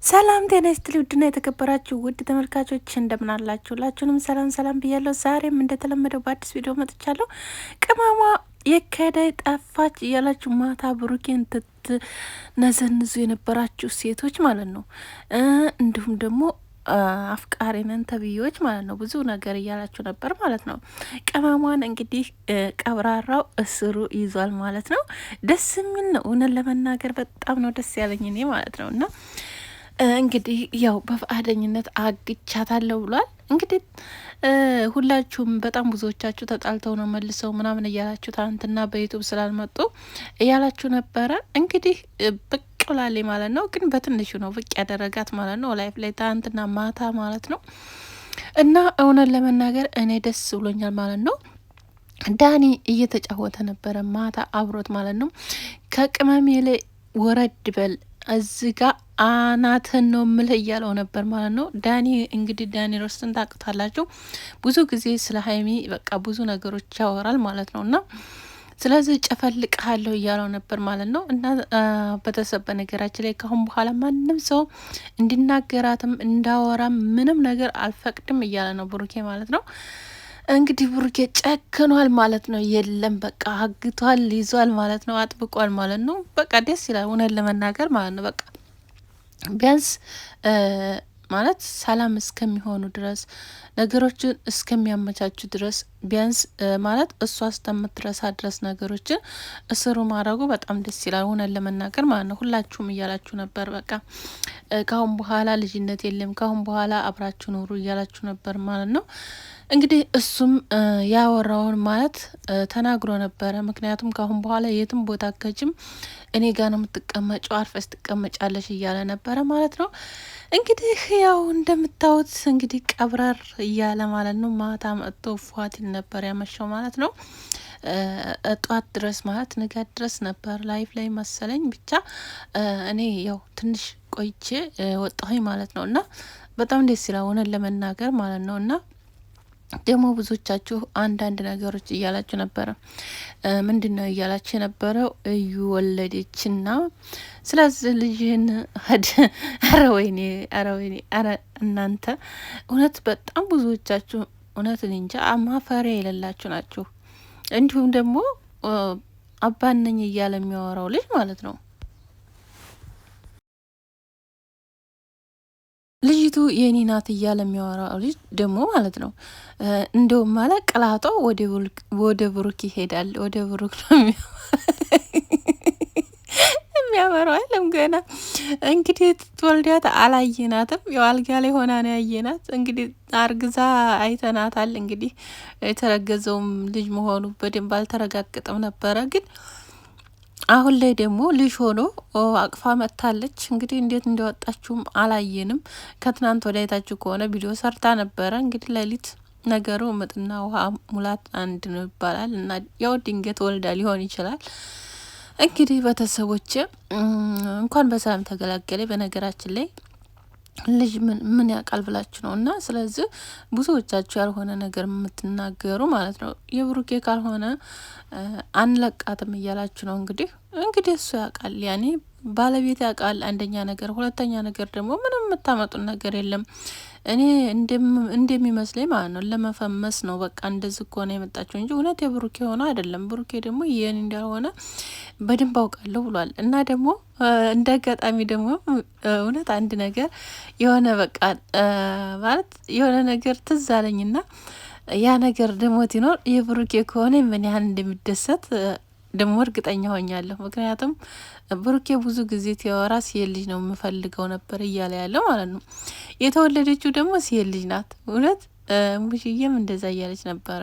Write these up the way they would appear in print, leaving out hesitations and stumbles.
ሰላም ጤና ይስጥልኝ ውድና የተከበራችሁ ውድ ተመልካቾች እንደምን አላችሁ? ሁላችሁንም ሰላም ሰላም ብያለሁ። ዛሬም እንደተለመደው በአዲስ ቪዲዮ መጥቻለሁ። ቅመሟ የከዳይ ጠፋች እያላችሁ ማታ ብሩኬን ትትነዘንዙ የነበራችሁ ሴቶች ማለት ነው፣ እንዲሁም ደግሞ አፍቃሪ ነን ተብዬዎች ማለት ነው፣ ብዙ ነገር እያላችሁ ነበር ማለት ነው። ቅመሟን እንግዲህ ቀብራራው እስሩ ይዟል ማለት ነው። ደስ የሚል ነው። እውነት ለመናገር በጣም ነው ደስ ያለኝ እኔ ማለት ነው። እና እንግዲህ ያው በፈቃደኝነት አግቻታለሁ ብሏል። እንግዲህ ሁላችሁም በጣም ብዙዎቻችሁ ተጣልተው ነው መልሰው ምናምን እያላችሁ ትናንትና በዩቱብ ስላልመጡ እያላችሁ ነበረ። እንግዲህ ብቅ ብላለች ማለት ነው። ግን በትንሹ ነው ብቅ ያደረጋት ማለት ነው። ላይፍ ላይ ትናንትና ማታ ማለት ነው። እና እውነት ለመናገር እኔ ደስ ብሎኛል ማለት ነው። ዳኒ እየተጫወተ ነበረ ማታ አብሮት ማለት ነው። ከቅመሜ ላይ ወረድ በል እዚህ ጋ አናትን ነው ምልህ እያለው ነበር ማለት ነው። ዳኒ እንግዲህ ዳኒ ሮስትን ታቅታላችሁ። ብዙ ጊዜ ስለ ሀይሚ በቃ ብዙ ነገሮች ያወራል ማለት ነው። እና ስለዚህ ጨፈልቅሃለሁ እያለው ነበር ማለት ነው። እና ቤተሰብ በነገራችን ላይ ካሁን በኋላ ማንም ሰው እንዲናገራትም እንዳወራም ምንም ነገር አልፈቅድም እያለ ነው ብሩኬ ማለት ነው። እንግዲህ ብሩኬ ጨክኗል ማለት ነው። የለም በቃ አግቷል፣ ይዟል ማለት ነው። አጥብቋል ማለት ነው። በቃ ደስ ይላል እውነት ለመናገር ማለት ነው። በቃ ቢያንስ ማለት ሰላም እስከሚሆኑ ድረስ ነገሮችን እስከሚያመቻቹ ድረስ ቢያንስ ማለት እሷ እስከምትረሳ ድረስ ነገሮችን እስሩ ማድረጉ በጣም ደስ ይላል እውነት ለመናገር ማለት ነው። ሁላችሁም እያላችሁ ነበር በቃ ካሁን በኋላ ልጅነት የለም፣ ካሁን በኋላ አብራችሁ ኑሩ እያላችሁ ነበር ማለት ነው። እንግዲህ እሱም ያወራውን ማለት ተናግሮ ነበረ። ምክንያቱም ካሁን በኋላ የትም ቦታ አከጅም እኔ ጋ ነው የምትቀመጨው፣ አርፈስ ትቀመጫለሽ እያለ ነበረ ማለት ነው። እንግዲህ ያው እንደምታዩት እንግዲህ ቀብረር እያለ ማለት ነው። ማታ መጥቶ ፏቲል ነበር ያመሻው ማለት ነው። ጠዋት ድረስ ማለት ንጋት ድረስ ነበር ላይፍ ላይ መሰለኝ። ብቻ እኔ ያው ትንሽ ቆይቼ ወጣሁኝ ማለት ነው። እና በጣም ደስ ይላል እውነት ለመናገር ማለት ነው። እና ደግሞ ብዙዎቻችሁ አንዳንድ ነገሮች እያላችሁ ነበረ። ምንድን ነው እያላችሁ የነበረው? እዩ ወለደችና ስለዚህ ልጅህን አረ ወይኔ፣ አረ ወይኔ፣ አረ እናንተ እውነት በጣም ብዙዎቻችሁ እውነት እንጃ ማፈሪያ የሌላችሁ ናችሁ። እንዲሁም ደግሞ አባነኝ እያለ የሚያወራው ልጅ ማለት ነው። ልጅቱ የኔ ናት እያለ የሚያወራው ልጅ ደግሞ ማለት ነው። እንደውም ማለት ቅላጦ ወደ ብሩክ ይሄዳል። ወደ ብሩክ ነው የሚያመራው አይለም። ገና እንግዲህ ትወልዳት አላየናትም። ያው አልጋ ላይ ሆና ነው ያየናት። እንግዲህ አርግዛ አይተናታል። እንግዲህ የተረገዘውም ልጅ መሆኑ በደንብ አልተረጋገጠም ነበረ ግን አሁን ላይ ደግሞ ልጅ ሆኖ አቅፋ መጥታለች። እንግዲህ እንዴት እንደወጣችሁም አላየንም። ከትናንት ወዲያ አይታችሁ ከሆነ ቪዲዮ ሰርታ ነበረ። እንግዲህ ሌሊት ነገሩ ምጥና ውሃ ሙላት አንድ ነው ይባላል እና ያው ድንገት ወልዳ ሊሆን ይችላል። እንግዲህ ቤተሰቦች እንኳን በሰላም ተገላገለ። በነገራችን ላይ ልጅ ምን ያውቃል ብላችሁ ነው። እና ስለዚህ ብዙዎቻችሁ ያልሆነ ነገር የምትናገሩ ማለት ነው። የብሩኬ ካልሆነ አንለቃትም እያላችሁ ነው። እንግዲህ እሱ ያውቃል፣ ያኔ ባለቤት ያውቃል። አንደኛ ነገር፣ ሁለተኛ ነገር ደግሞ ምንም የምታመጡን ነገር የለም። እኔ እንደሚመስለኝ ማለት ነው ለመፈመስ ነው። በቃ እንደዚህ ከሆነ የመጣችው እንጂ እውነት የብሩኬ ሆነ አይደለም። ብሩኬ ደግሞ ይህን እንዳልሆነ በደንብ አውቃለሁ ብሏል። እና ደግሞ እንደ አጋጣሚ ደግሞ እውነት አንድ ነገር የሆነ በቃ ማለት የሆነ ነገር ትዝ አለኝና ያ ነገር ደግሞ ሲኖር የብሩኬ ከሆነ ምን ያህል እንደሚደሰት ደግሞ እርግጠኛ ሆኛለሁ። ምክንያቱም ብሩኬ ብዙ ጊዜ ሲያወራ ሴት ልጅ ነው የምፈልገው ነበር እያለ ያለው ማለት ነው። የተወለደችው ደግሞ ሴት ልጅ ናት። እውነት ሙሽዬም እንደዛ እያለች ነበረ።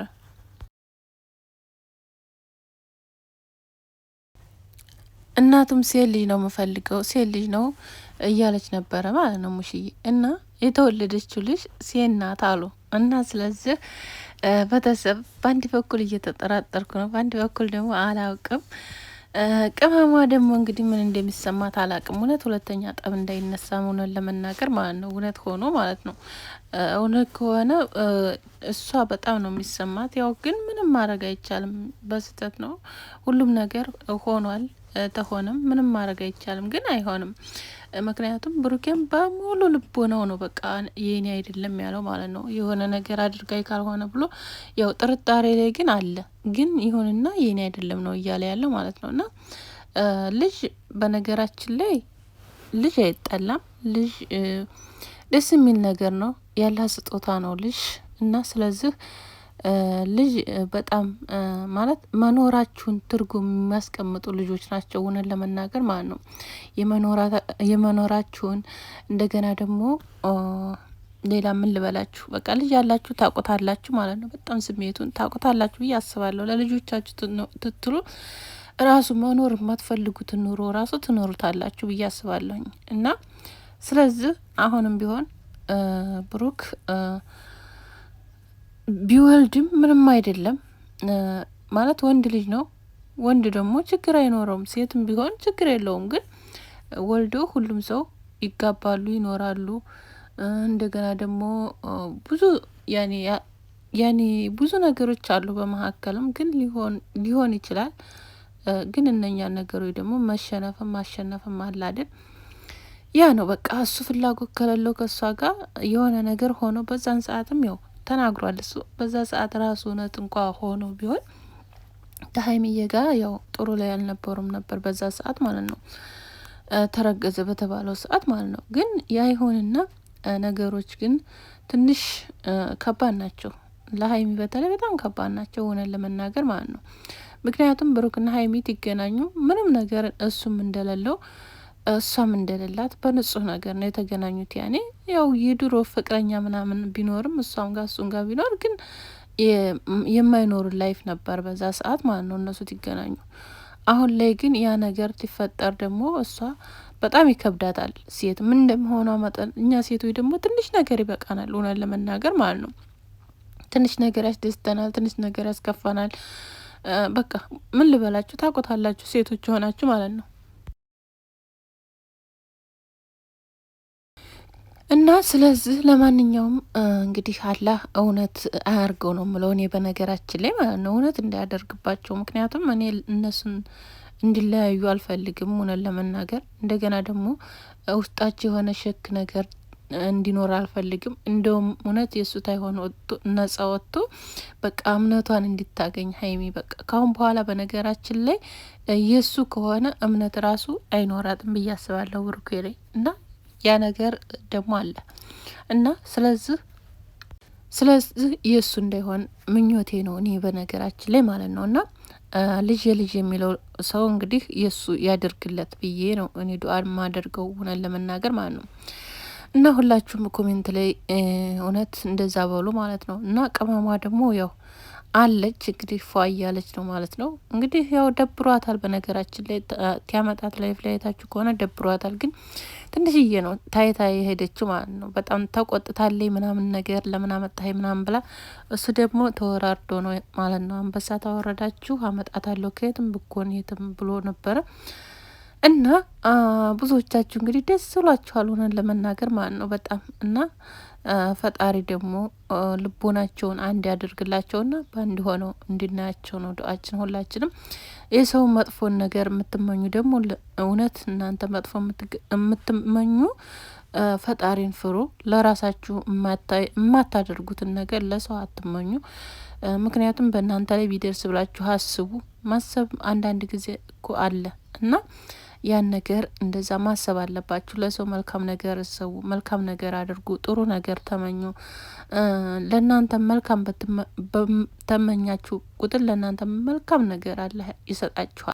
እናቱም ሴት ልጅ ነው የምፈልገው፣ ሴት ልጅ ነው እያለች ነበረ ማለት ነው ሙሽዬ። እና የተወለደችው ልጅ ሴት ናት አሉ። እና ስለዚህ ቤተሰብ በአንድ በኩል እየተጠራጠርኩ ነው፣ በአንድ በኩል ደግሞ አላውቅም። ቅመሟ ደግሞ እንግዲህ ምን እንደሚሰማት አላውቅም። እውነት ሁለተኛ ጠብ እንዳይነሳ እውነት ለመናገር ማለት ነው። እውነት ሆኖ ማለት ነው። እውነት ከሆነ እሷ በጣም ነው የሚሰማት። ያው ግን ምንም ማድረግ አይቻልም። በስህተት ነው ሁሉም ነገር ሆኗል። ተሆነም ምንም ማድረግ አይቻልም። ግን አይሆንም ምክንያቱም ብሩኬም በሙሉ ልቦናው ነው በቃ የኔ አይደለም ያለው ማለት ነው። የሆነ ነገር አድርጋይ ካልሆነ ብሎ ያው ጥርጣሬ ላይ ግን አለ። ግን ይሁንና የኔ አይደለም ነው እያለ ያለው ማለት ነው። እና ልጅ በነገራችን ላይ ልጅ አይጠላም። ልጅ ደስ የሚል ነገር ነው። ያለ ስጦታ ነው ልጅ እና ስለዚህ ልጅ በጣም ማለት መኖራችሁን ትርጉም የሚያስቀምጡ ልጆች ናቸው። እውነት ለመናገር ማለት ነው የመኖራችሁን እንደገና ደግሞ ሌላ ምን ልበላችሁ፣ በቃ ልጅ ያላችሁ ታውቁታላችሁ ማለት ነው። በጣም ስሜቱን ታውቁታላችሁ ብዬ አስባለሁ። ለልጆቻችሁ ትትሉ ራሱ መኖር የማትፈልጉትን ኑሮ ራሱ ትኖሩታላችሁ ብዬ አስባለሁኝ። እና ስለዚህ አሁንም ቢሆን ብሩክ ቢወልድም ምንም አይደለም ማለት ወንድ ልጅ ነው። ወንድ ደግሞ ችግር አይኖረውም። ሴትም ቢሆን ችግር የለውም። ግን ወልዶ ሁሉም ሰው ይጋባሉ፣ ይኖራሉ። እንደገና ደግሞ ብዙ ያኔ ብዙ ነገሮች አሉ በመካከልም ግን ሊሆን ይችላል። ግን እነኛ ነገሮች ደግሞ መሸነፍም ማሸነፍም አለ አይደል? ያ ነው በቃ እሱ ፍላጎት ከሌለው ከእሷ ጋር የሆነ ነገር ሆኖ በዛን ሰዓትም ያው ተናግሯል። እሱ በዛ ሰዓት ራሱ እውነት እንኳ ሆኖ ቢሆን ከሀይሚዬ ጋር ያው ጥሩ ላይ አልነበሩም ነበር በዛ ሰዓት ማለት ነው። ተረገዘ በተባለው ሰዓት ማለት ነው። ግን ያ ይሆንና ነገሮች ግን ትንሽ ከባድ ናቸው። ለሀይሚ በተለይ በጣም ከባድ ናቸው እውነት ለመናገር ማለት ነው። ምክንያቱም ብሩክና ሀይሚ ይገናኙ ምንም ነገር እሱም እንደሌለው እሷም እንደሌላት በንጹህ ነገር ነው የተገናኙት። ያኔ ያው የድሮ ፍቅረኛ ምናምን ቢኖርም እሷም ጋር እሱም ጋር ቢኖር ግን የማይኖሩ ላይፍ ነበር በዛ ሰዓት ማለት ነው እነሱ ትገናኙ። አሁን ላይ ግን ያ ነገር ሲፈጠር ደግሞ እሷ በጣም ይከብዳታል። ሴት ምን እንደመሆኗ መጠን እኛ ሴቶች ደግሞ ትንሽ ነገር ይበቃናል እውነት ለመናገር ማለት ነው። ትንሽ ነገር ያስደስተናል፣ ትንሽ ነገር ያስከፋናል። በቃ ምን ልበላችሁ ታውቁታላችሁ ሴቶች ሆናችሁ ማለት ነው። እና ስለዚህ ለማንኛውም እንግዲህ አላህ እውነት አያርገው ነው ምለው እኔ በነገራችን ላይ ማለት ነው። እውነት እንዳያደርግባቸው። ምክንያቱም እኔ እነሱን እንዲለያዩ አልፈልግም እውነት ለመናገር። እንደገና ደግሞ ውስጣቸው የሆነ ሸክ ነገር እንዲኖር አልፈልግም። እንደውም እውነት የእሱ ታይሆን ነጻ ወጥቶ በቃ እምነቷን እንዲታገኝ ሀይሚ በቃ ካሁን በኋላ በነገራችን ላይ የእሱ ከሆነ እምነት ራሱ አይኖራትም ብዬ አስባለሁ ብሩኬ ላይ እና ያ ነገር ደግሞ አለ እና ስለዚህ የእሱ እንዳይሆን ምኞቴ ነው እኔ በነገራችን ላይ ማለት ነው። እና ልጅ የልጅ የሚለው ሰው እንግዲህ የእሱ ያደርግለት ብዬ ነው እኔ ዱአ ማደርገው እውነት ለመናገር ማለት ነው። እና ሁላችሁም ኮሜንት ላይ እውነት እንደዛ በሉ ማለት ነው። እና ቅመሟ ደግሞ ያው አለች እንግዲህ ፏ እያለች ነው ማለት ነው። እንግዲህ ያው ደብሯታል በነገራችን ላይ ቲያመጣት ላይፍ ላይ አይታችሁ ከሆነ ደብሯታል። ግን ትንሽዬ ነው ታይታ የሄደችው ማለት ነው። በጣም ተቆጥታለይ ምናምን ነገር ለምን አመጣኸኝ ምናምን ብላ፣ እሱ ደግሞ ተወራርዶ ነው ማለት ነው። አንበሳ ተወረዳችሁ አመጣታለሁ ከየትም ብኮን የትም ብሎ ነበረ። እና ብዙዎቻችሁ እንግዲህ ደስ ብሏችኋል ሆነን ለመናገር ማለት ነው በጣም እና ፈጣሪ ደግሞ ልቦናቸውን አንድ ያደርግላቸውና በአንድ ሆነው እንድናያቸው ነው ዱአችን ሁላችንም። የሰው መጥፎን ነገር የምትመኙ ደግሞ እውነት እናንተ መጥፎ የምትመኙ ፈጣሪን ፍሩ። ለራሳችሁ የማታደርጉትን ነገር ለሰው አትመኙ። ምክንያቱም በእናንተ ላይ ቢደርስ ብላችሁ አስቡ። ማሰብ አንዳንድ ጊዜ እኮ አለ እና ያን ነገር እንደዛ ማሰብ አለባችሁ። ለሰው መልካም ነገር እሰቡ፣ መልካም ነገር አድርጉ፣ ጥሩ ነገር ተመኙ። ለእናንተ መልካም በተመኛችሁ ቁጥር ለእናንተ መልካም ነገር አለ ይሰጣችኋል።